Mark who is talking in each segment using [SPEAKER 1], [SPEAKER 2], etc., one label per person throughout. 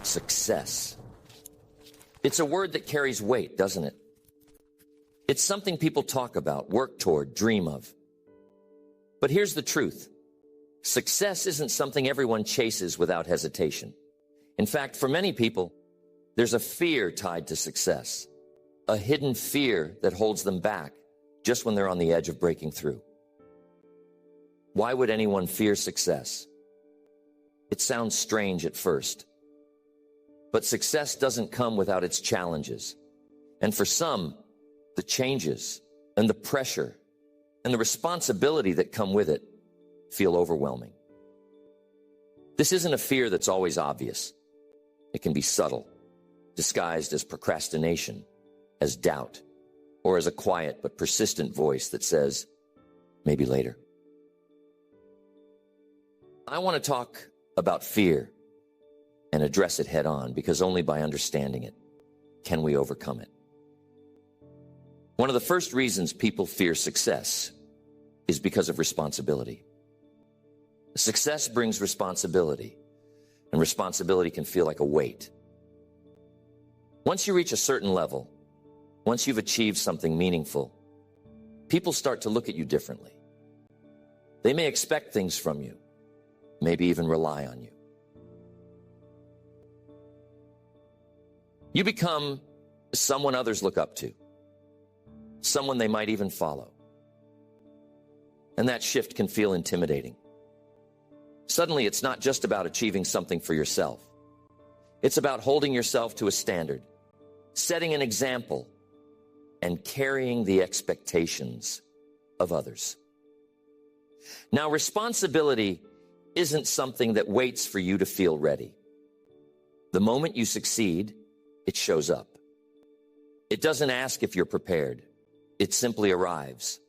[SPEAKER 1] Success. It's a word that carries weight, doesn't it? It's something people talk about, work toward, dream of. But here's the truth. Success isn't something everyone chases without hesitation. In fact, for many people, there's a fear tied to success, a hidden fear that holds them back just when they're on the edge of breaking through. Why would anyone fear success? It sounds strange at first, but success doesn't come without its challenges. And for some, the changes and the pressure and the responsibility that come with it feel overwhelming. This isn't a fear that's always obvious. It can be subtle, disguised as procrastination, as doubt, or as a quiet but persistent voice that says, maybe later. I want to talk about fear and address it head on, because only by understanding it can we overcome it. One of the first reasons people fear success is because of responsibility. Success brings responsibility, and responsibility can feel like a weight. Once you reach a certain level, once you've achieved something meaningful, people start to look at you differently. They may expect things from you, maybe even rely on you. You become someone others look up to, someone they might even follow. And that shift can feel intimidating. Suddenly, it's not just about achieving something for yourself. It's about holding yourself to a standard, setting an example, and carrying the expectations of others. Now, responsibility isn't something that waits for you to feel ready. The moment you succeed, it shows up. It doesn't ask if you're prepared. It simply arrives,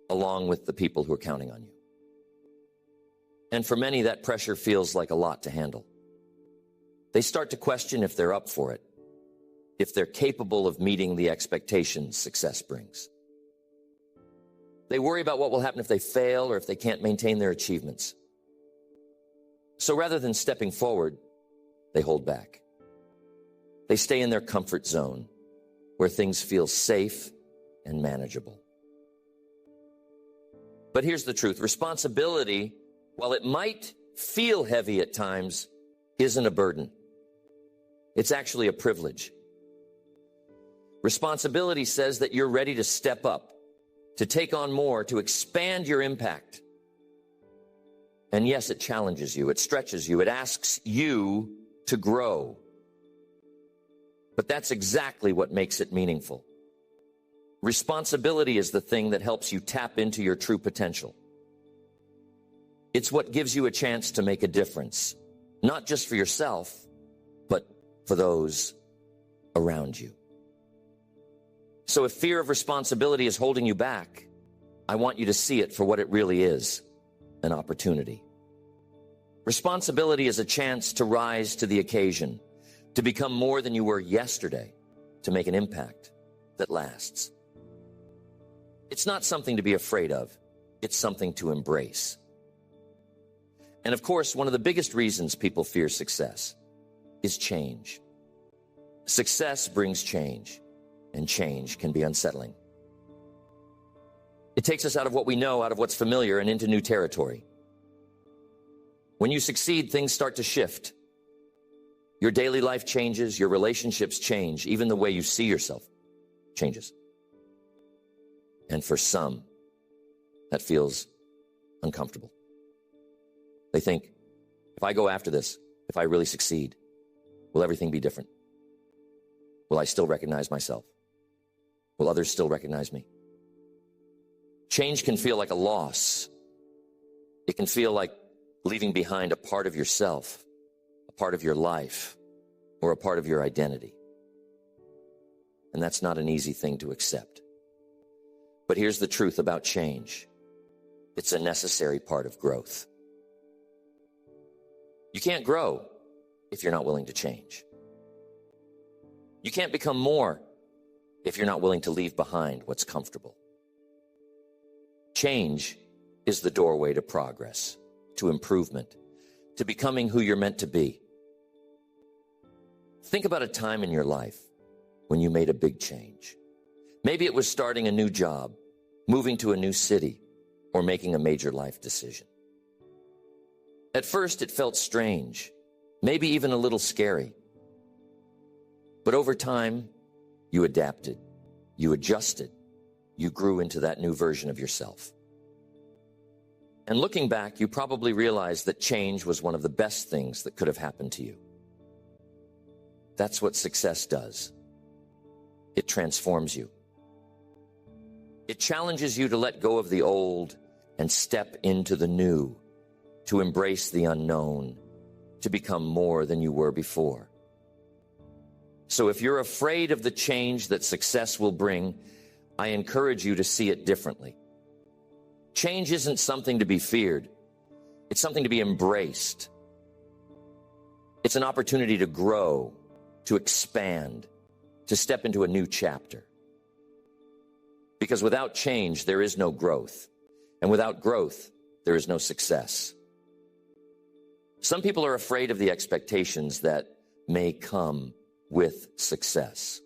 [SPEAKER 1] along with the people who are counting on you. And for many, that pressure feels like a lot to handle. They start to question if they're up for it, if they're capable of meeting the expectations success brings. They worry about what will happen if they fail or if they can't maintain their achievements. So rather than stepping forward, they hold back. They stay in their comfort zone, where things feel safe and manageable. But here's the truth. Responsibility, while it might feel heavy at times, isn't a burden. It's actually a privilege. Responsibility says that you're ready to step up, to take on more, to expand your impact. And yes, it challenges you, it stretches you, it asks you to grow. But that's exactly what makes it meaningful. Responsibility is the thing that helps you tap into your true potential. It's what gives you a chance to make a difference, not just for yourself, but for those around you. So if fear of responsibility is holding you back, I want you to see it for what it really is, an opportunity. Responsibility is a chance to rise to the occasion, to become more than you were yesterday, to make an impact that lasts. It's not something to be afraid of. It's something to embrace. And of course, one of the biggest reasons people fear success is change. Success brings change, and change can be unsettling. It takes us out of what we know, out of what's familiar, and into new territory. When you succeed, things start to shift. Your daily life changes, your relationships change, even the way you see yourself changes. And for some, that feels uncomfortable. They think, if I go after this, if I really succeed, will everything be different? Will I still recognize myself? Will others still recognize me? Change can feel like a loss. It can feel like leaving behind a part of yourself, a part of your life, or a part of your identity. And that's not an easy thing to accept. But here's the truth about change. It's a necessary part of growth. You can't grow if you're not willing to change. You can't become more if you're not willing to leave behind what's comfortable. Change is the doorway to progress, to improvement, to becoming who you're meant to be. Think about a time in your life when you made a big change. Maybe it was starting a new job, moving to a new city, or making a major life decision. At first, it felt strange, maybe even a little scary. But over time, you adapted, you adjusted, you grew into that new version of yourself. And looking back, you probably realized that change was one of the best things that could have happened to you. That's what success does. It transforms you. It challenges you to let go of the old and step into the new, to embrace the unknown, to become more than you were before. So if you're afraid of the change that success will bring, I encourage you to see it differently. Change isn't something to be feared. It's something to be embraced. It's an opportunity to grow, to expand, to step into a new chapter. Because without change, there is no growth. And without growth, there is no success. Some people are afraid of the expectations that may come with success.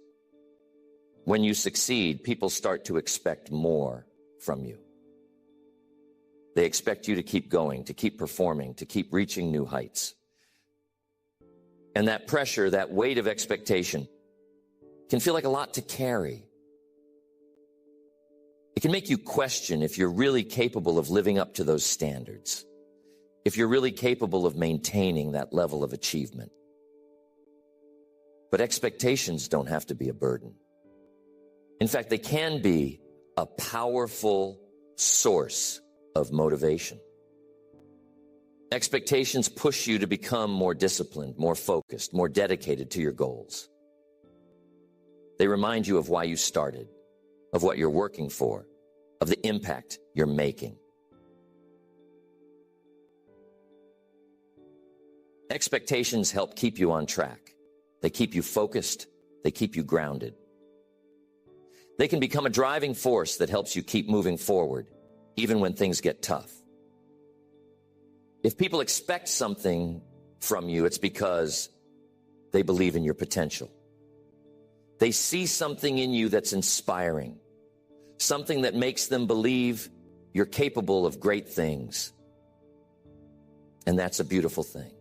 [SPEAKER 1] When you succeed, people start to expect more from you. They expect you to keep going, to keep performing, to keep reaching new heights. And that pressure, that weight of expectation, can feel like a lot to carry. It can make you question if you're really capable of living up to those standards, if you're really capable of maintaining that level of achievement. But expectations don't have to be a burden. In fact, they can be a powerful source of motivation. Expectations push you to become more disciplined, more focused, more dedicated to your goals. They remind you of why you started, of what you're working for, of the impact you're making. Expectations help keep you on track. They keep you focused. They keep you grounded. They can become a driving force that helps you keep moving forward, even when things get tough. If people expect something from you, it's because they believe in your potential. They see something in you that's inspiring, something that makes them believe you're capable of great things. And that's a beautiful thing.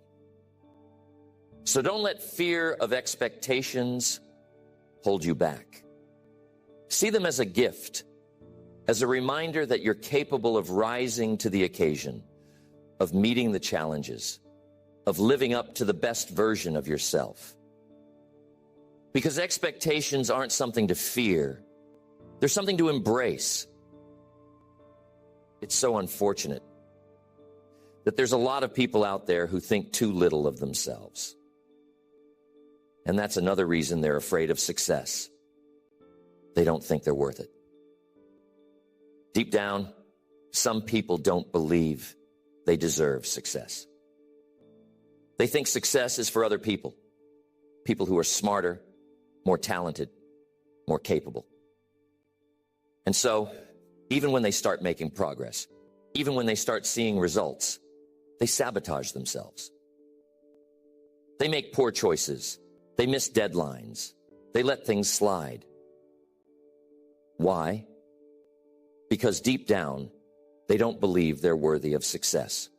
[SPEAKER 1] So don't let fear of expectations hold you back. See them as a gift, as a reminder that you're capable of rising to the occasion, of meeting the challenges, of living up to the best version of yourself. Because expectations aren't something to fear. They're something to embrace. It's so unfortunate that there's a lot of people out there who think too little of themselves. And that's another reason they're afraid of success. They don't think they're worth it. Deep down, some people don't believe they deserve success. They think success is for other people, people who are smarter, more talented, more capable. And so, even when they start making progress, even when they start seeing results, they sabotage themselves. They make poor choices. They miss deadlines. They let things slide. Why? Because deep down, they don't believe they're worthy of success.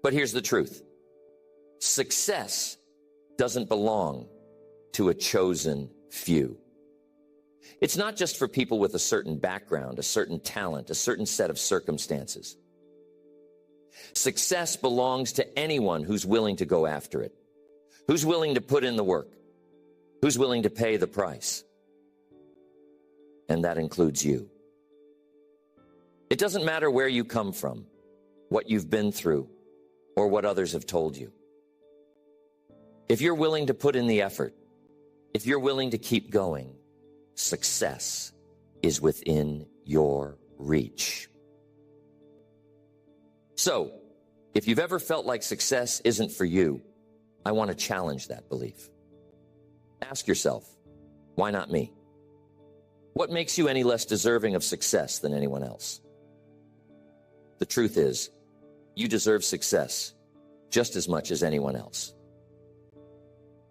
[SPEAKER 1] But here's the truth. Success doesn't belong to a chosen few. It's not just for people with a certain background, a certain talent, a certain set of circumstances. Success belongs to anyone who's willing to go after it, who's willing to put in the work, who's willing to pay the price. And that includes you. It doesn't matter where you come from, what you've been through, or what others have told you. If you're willing to put in the effort, if you're willing to keep going, success is within your reach. So, if you've ever felt like success isn't for you, I want to challenge that belief. Ask yourself, why not me? What makes you any less deserving of success than anyone else? The truth is, you deserve success just as much as anyone else.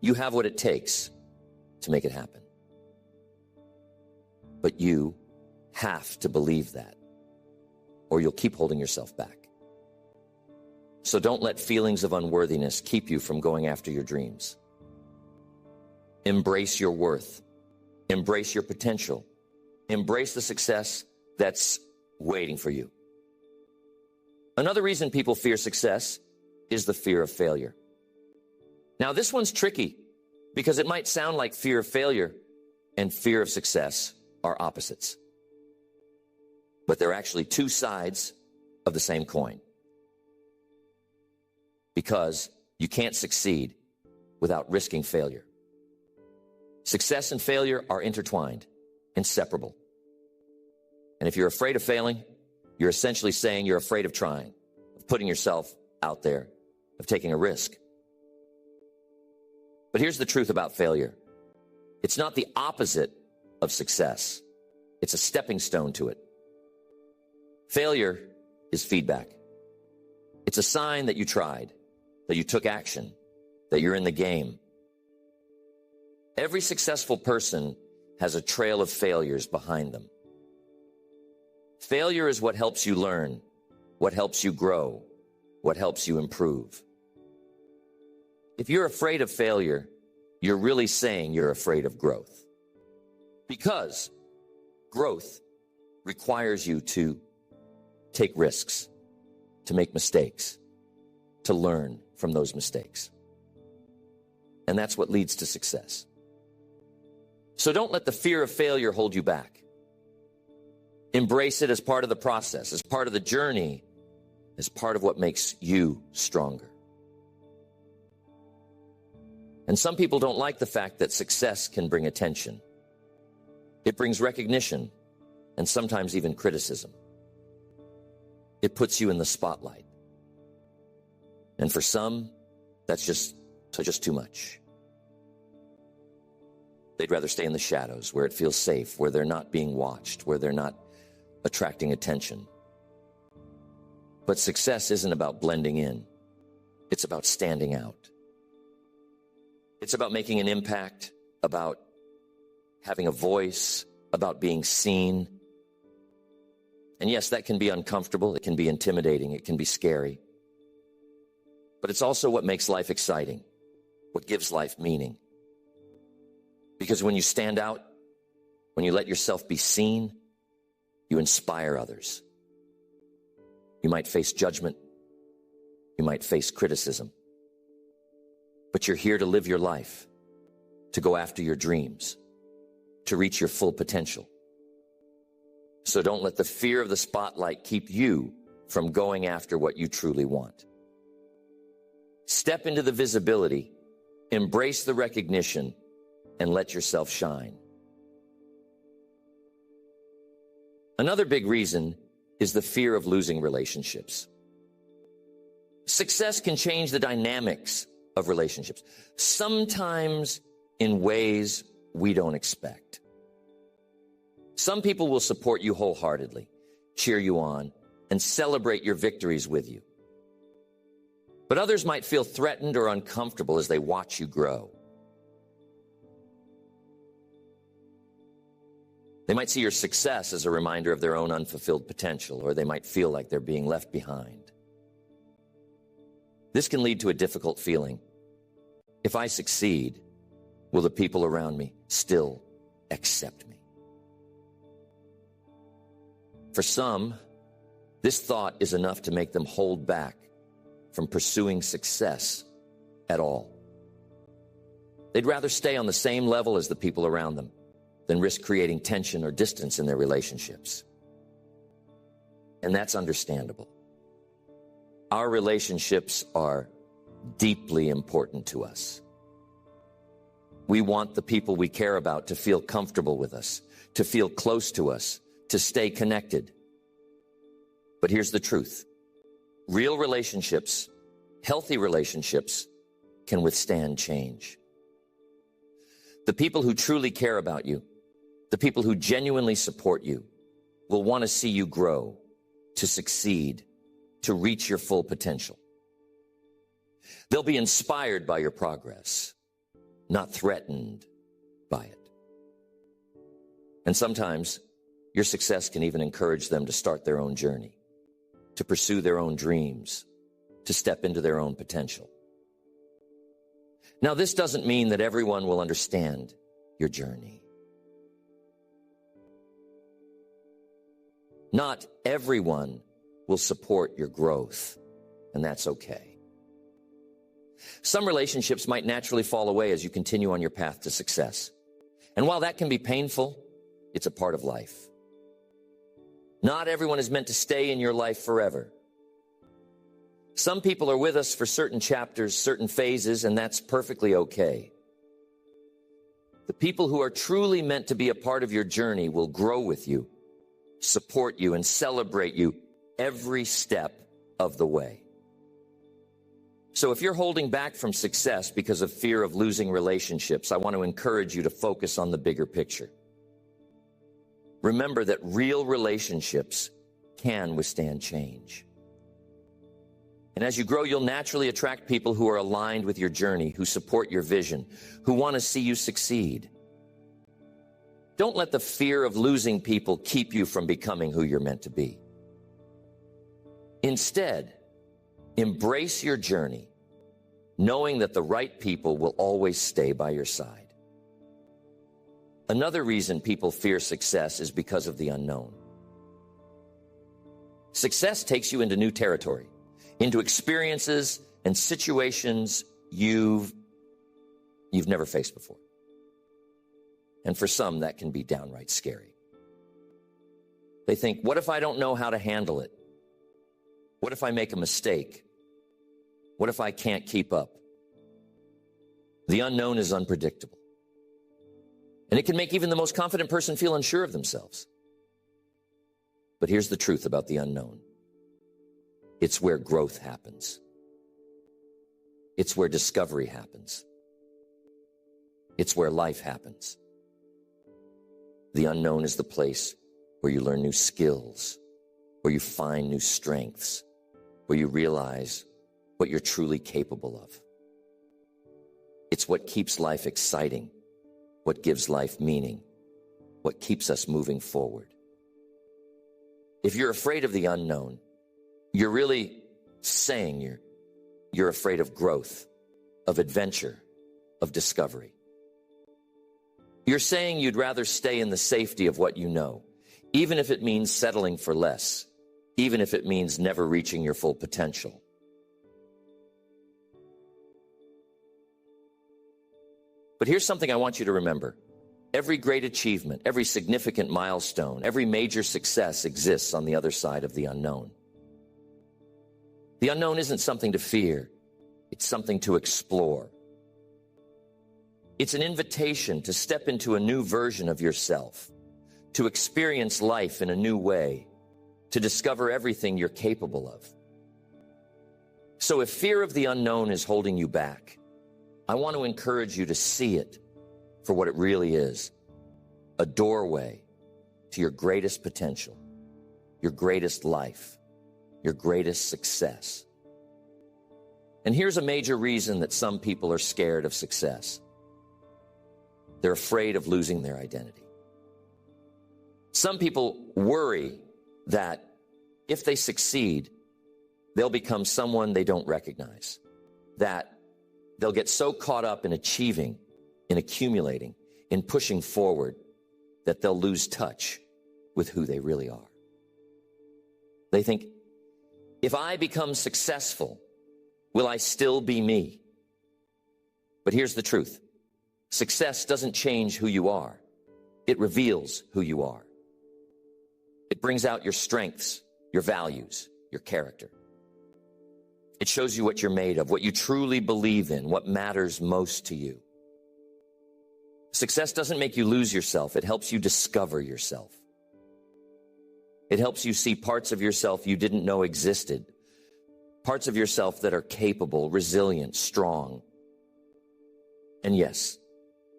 [SPEAKER 1] You have what it takes to make it happen. But you have to believe that, or you'll keep holding yourself back. So don't let feelings of unworthiness keep you from going after your dreams. Embrace your worth. Embrace your potential. Embrace the success that's waiting for you. Another reason people fear success is the fear of failure. Now, this one's tricky because it might sound like fear of failure and fear of success are opposites. But they're actually two sides of the same coin. Because you can't succeed without risking failure. Success and failure are intertwined, inseparable. And if you're afraid of failing, you're essentially saying you're afraid of trying, of putting yourself out there, of taking a risk. But here's the truth about failure. It's not the opposite of success. It's a stepping stone to it. Failure is feedback. It's a sign that you tried, that you took action, that you're in the game. Every successful person has a trail of failures behind them. Failure is what helps you learn, what helps you grow, what helps you improve. If you're afraid of failure, you're really saying you're afraid of growth. Because growth requires you to take risks, to make mistakes, to learn from those mistakes. And that's what leads to success. So don't let the fear of failure hold you back. Embrace it as part of the process, as part of the journey, as part of what makes you stronger. And some people don't like the fact that success can bring attention. It brings recognition and sometimes even criticism. It puts you in the spotlight. And for some, that's just too much. They'd rather stay in the shadows where it feels safe, where they're not being watched, where they're not attracting attention. But success isn't about blending in. It's about standing out. It's about making an impact, about having a voice, about being seen. And yes, that can be uncomfortable. It can be intimidating. It can be scary. But it's also what makes life exciting, what gives life meaning. Because when you stand out, when you let yourself be seen, you inspire others. You might face judgment. You might face criticism. But you're here to live your life, to go after your dreams, to reach your full potential. So don't let the fear of the spotlight keep you from going after what you truly want. Step into the visibility, embrace the recognition, and let yourself shine. Another big reason is the fear of losing relationships. Success can change the dynamics of relationships, sometimes in ways we don't expect. Some people will support you wholeheartedly, cheer you on, and celebrate your victories with you. But others might feel threatened or uncomfortable as they watch you grow. They might see your success as a reminder of their own unfulfilled potential, or they might feel like they're being left behind. This can lead to a difficult feeling. If I succeed, will the people around me still accept me? For some, this thought is enough to make them hold back from pursuing success at all. They'd rather stay on the same level as the people around them than risk creating tension or distance in their relationships. And that's understandable. Our relationships are deeply important to us. We want the people we care about to feel comfortable with us, to feel close to us, to stay connected. But here's the truth. Real relationships, healthy relationships, can withstand change. The people who truly care about you, the people who genuinely support you, will want to see you grow, to succeed, to reach your full potential. They'll be inspired by your progress. not threatened by it. And sometimes your success can even encourage them to start their own journey, to pursue their own dreams, to step into their own potential. Now, this doesn't mean that everyone will understand your journey. Not everyone will support your growth, and that's okay. Some relationships might naturally fall away as you continue on your path to success. And while that can be painful, it's a part of life. Not everyone is meant to stay in your life forever. Some people are with us for certain chapters, certain phases, and that's perfectly okay. The people who are truly meant to be a part of your journey will grow with you, support you, and celebrate you every step of the way. So if you're holding back from success because of fear of losing relationships, I want to encourage you to focus on the bigger picture. Remember that real relationships can withstand change. And as you grow, you'll naturally attract people who are aligned with your journey, who support your vision, who want to see you succeed. Don't let the fear of losing people keep you from becoming who you're meant to be. Instead, embrace your journey, knowing that the right people will always stay by your side. Another reason people fear success is because of the unknown. Success takes you into new territory, into experiences and situations you've never faced before. And for some, that can be downright scary. They think, what if I don't know how to handle it? What if I make a mistake? What if I can't keep up? The unknown is unpredictable. And it can make even the most confident person feel unsure of themselves. But here's the truth about the unknown. It's where growth happens. It's where discovery happens. It's where life happens. The unknown is the place where you learn new skills, where you find new strengths, where you realize what you're truly capable of. It's what keeps life exciting, what gives life meaning, what keeps us moving forward. If you're afraid of the unknown, you're really saying you're afraid of growth, of adventure, of discovery. You're saying you'd rather stay in the safety of what you know, even if it means settling for less, even if it means never reaching your full potential. But here's something I want you to remember. Every great achievement, every significant milestone, every major success exists on the other side of the unknown. The unknown isn't something to fear. It's something to explore. It's an invitation to step into a new version of yourself, to experience life in a new way, to discover everything you're capable of. So if fear of the unknown is holding you back, I want to encourage you to see it for what it really is, a doorway to your greatest potential, your greatest life, your greatest success. And here's a major reason that some people are scared of success. They're afraid of losing their identity. Some people worry that if they succeed, they'll become someone they don't recognize, that they'll get so caught up in achieving, in accumulating, in pushing forward, that they'll lose touch with who they really are. They think, if I become successful, will I still be me? But here's the truth. Success doesn't change who you are. It reveals who you are. It brings out your strengths, your values, your character. It shows you what you're made of, what you truly believe in, what matters most to you. Success doesn't make you lose yourself. It helps you discover yourself. It helps you see parts of yourself you didn't know existed, parts of yourself that are capable, resilient, strong. And yes,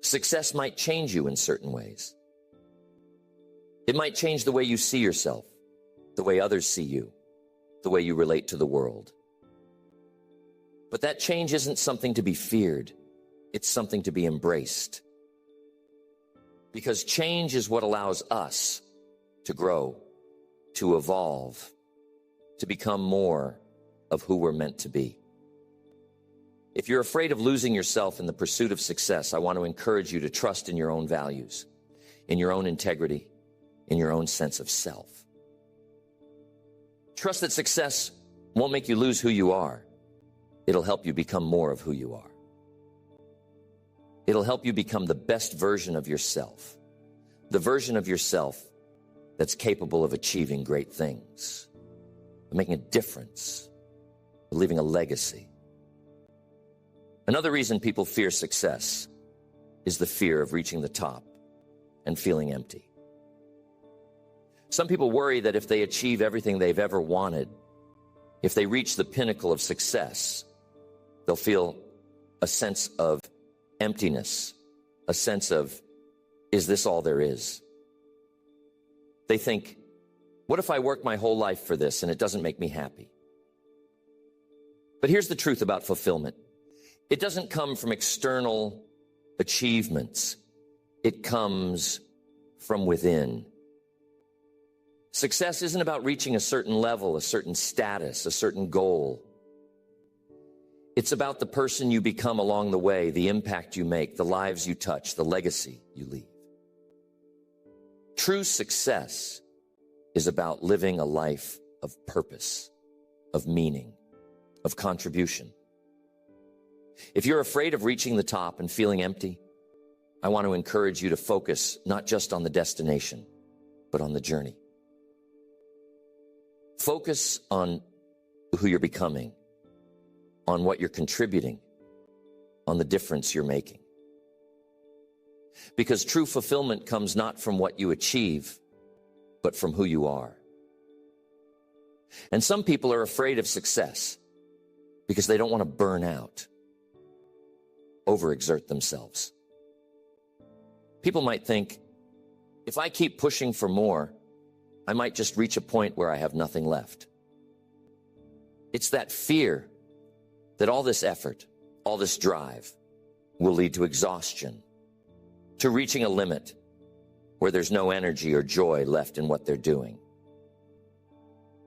[SPEAKER 1] success might change you in certain ways. It might change the way you see yourself, the way others see you, the way you relate to the world. But that change isn't something to be feared. it's something to be embraced. Because change is what allows us to grow, to evolve, to become more of who we're meant to be. If you're afraid of losing yourself in the pursuit of success, I want to encourage you to trust in your own values, in your own integrity, in your own sense of self. Trust that success won't make you lose who you are. It'll help you become more of who you are. It'll help you become the best version of yourself, the version of yourself that's capable of achieving great things, of making a difference, of leaving a legacy. Another reason people fear success is the fear of reaching the top and feeling empty. Some people worry that if they achieve everything they've ever wanted, if they reach the pinnacle of success, they'll feel a sense of emptiness, a sense of, is this all there is? They think, what if I work my whole life for this and it doesn't make me happy? But here's the truth about fulfillment. It doesn't come from external achievements. It comes from within. Success isn't about reaching a certain level, a certain status, a certain goal. It's about the person you become along the way, the impact you make, the lives you touch, the legacy you leave. True success is about living a life of purpose, of meaning, of contribution. If you're afraid of reaching the top and feeling empty, I want to encourage you to focus not just on the destination, but on the journey. Focus on who you're becoming, on what you're contributing, on the difference you're making. Because true fulfillment comes not from what you achieve, but from who you are. And some people are afraid of success because they don't want to burn out, overexert themselves. People might think, if I keep pushing for more, I might just reach a point where I have nothing left. It's that fear that all this effort, all this drive will lead to exhaustion, to reaching a limit where there's no energy or joy left in what they're doing.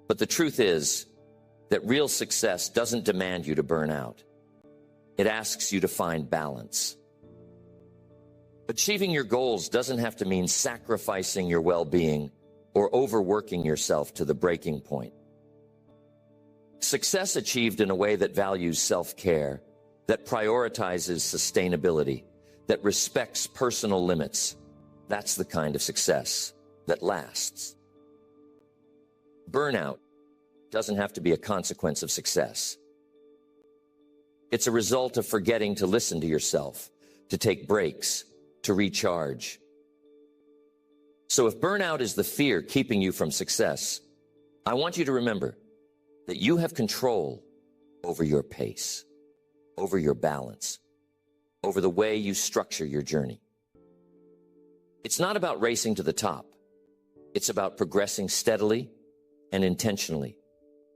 [SPEAKER 1] But the truth is that real success doesn't demand you to burn out. It asks you to find balance. Achieving your goals doesn't have to mean sacrificing your well-being or overworking yourself to the breaking point. Success achieved in a way that values self-care, that prioritizes sustainability, that respects personal limits, that's the kind of success that lasts. Burnout doesn't have to be a consequence of success. It's a result of forgetting to listen to yourself, to take breaks, to recharge. So if burnout is the fear keeping you from success, I want you to remember that you have control over your pace, over your balance, over the way you structure your journey. It's not about racing to the top. It's about progressing steadily and intentionally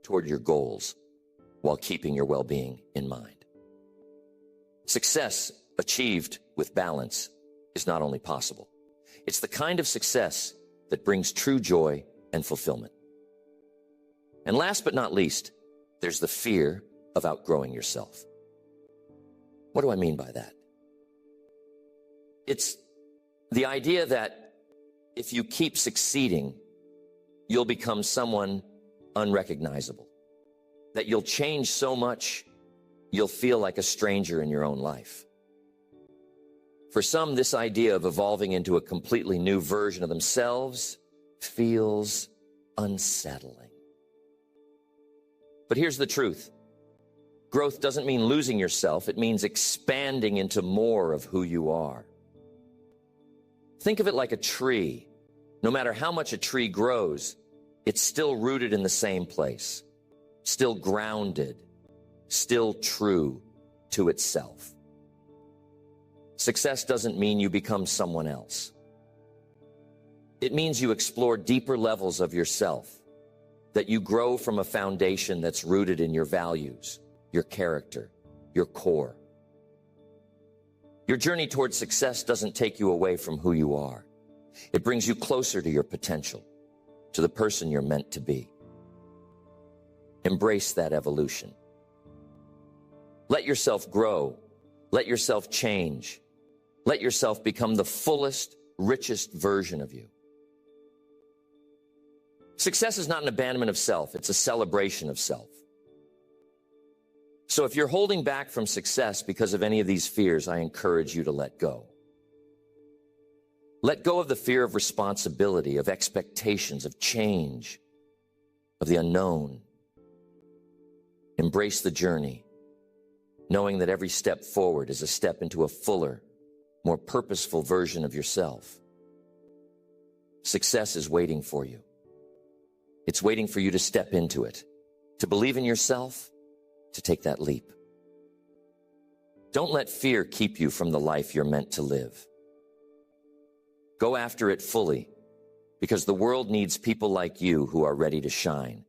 [SPEAKER 1] toward your goals while keeping your well-being in mind. Success achieved with balance is not only possible, it's the kind of success that brings true joy and fulfillment. And last but not least, there's the fear of outgrowing yourself. What do I mean by that? It's the idea that if you keep succeeding, you'll become someone unrecognizable, that you'll change so much, you'll feel like a stranger in your own life. For some, this idea of evolving into a completely new version of themselves feels unsettling. But here's the truth. Growth doesn't mean losing yourself. It means expanding into more of who you are. Think of it like a tree. No matter how much a tree grows, it's still rooted in the same place, still grounded, still true to itself. Success doesn't mean you become someone else. It means you explore deeper levels of yourself, that you grow from a foundation that's rooted in your values, your character, your core. Your journey towards success doesn't take you away from who you are. It brings you closer to your potential, to the person you're meant to be. Embrace that evolution. Let yourself grow. Let yourself change. Let yourself become the fullest, richest version of you. Success is not an abandonment of self. It's a celebration of self. So if you're holding back from success because of any of these fears, I encourage you to let go. Let go of the fear of responsibility, of expectations, of change, of the unknown. Embrace the journey, knowing that every step forward is a step into a fuller, more purposeful version of yourself. Success is waiting for you. It's waiting for you to step into it, to believe in yourself, to take that leap. Don't let fear keep you from the life you're meant to live. Go after it fully, because the world needs people like you who are ready to shine.